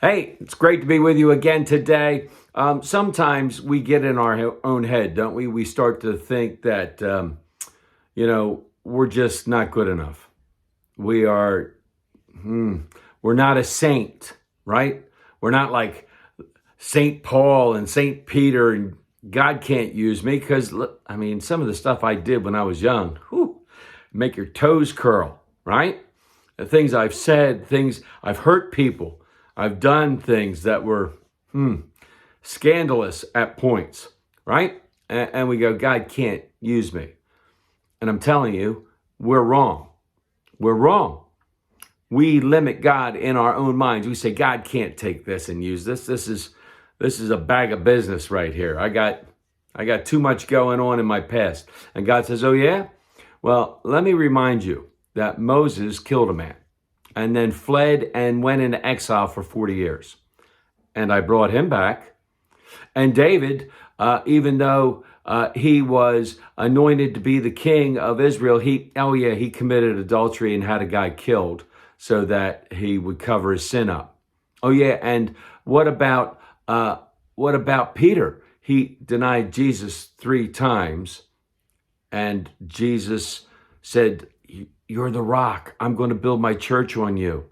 Hey, it's great to be with you again today. Sometimes we get in our own head, don't we? We start to think that, we're just not good enough. We are, we're not a saint, right? We're not like St. Paul and St. Peter, and God can't use me because, some of the stuff I did when I was young, make your toes curl, right? The things I've said, things I've hurt people. I've done things that were scandalous at points, right? And we go, God can't use me. And I'm telling you, we're wrong. We're wrong. We limit God in our own minds. We say, God can't take this and use this. This is a bag of business right here. I got too much going on in my past. And God says, oh yeah? Well, let me remind you that Moses killed a man and then fled and went into exile for 40 years. And I brought him back. And David, even though he was anointed to be the king of Israel, he committed adultery and had a guy killed so that he would cover his sin up. Oh yeah, and what about Peter? He denied Jesus 3 times, and Jesus said, you're the rock. I'm going to build my church on you.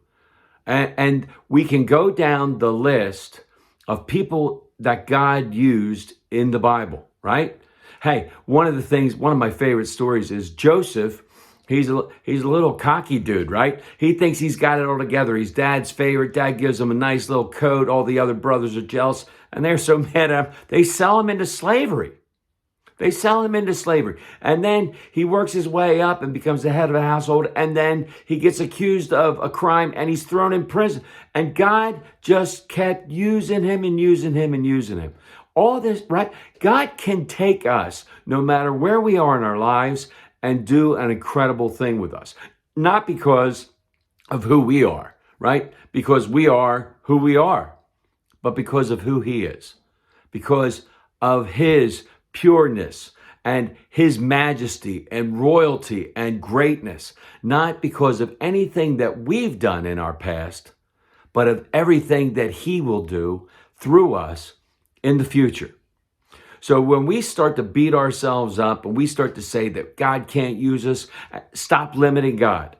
And we can go down the list of people that God used in the Bible, right? Hey, one of my favorite stories is Joseph. He's a little cocky dude, right? He thinks he's got it all together. He's dad's favorite. Dad gives him a nice little coat. All the other brothers are jealous, and they're so mad at him. They sell him into slavery. And then he works his way up and becomes the head of a household. And then he gets accused of a crime and he's thrown in prison. And God just kept using him and using him and using him. All this, right? God can take us no matter where we are in our lives and do an incredible thing with us. Not because of who we are, right? Because we are who we are, but because of who he is. Because of his pureness and his majesty and royalty and greatness, not because of anything that we've done in our past, but of everything that he will do through us in the future. So when we start to beat ourselves up and we start to say that God can't use us, stop limiting God,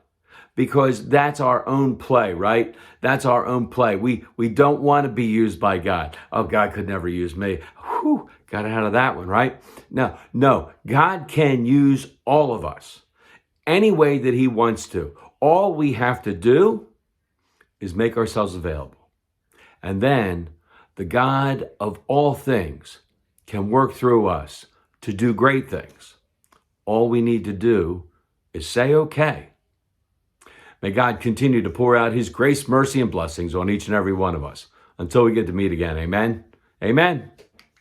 because that's our own play, right? That's our own play. We don't want to be used by God. Oh, God could never use me. Whew, got out of that one, right? No, God can use all of us any way that he wants to. All we have to do is make ourselves available. And then the God of all things can work through us to do great things. All we need to do is say, okay. May God continue to pour out his grace, mercy, and blessings on each and every one of us until we get to meet again. Amen. Amen.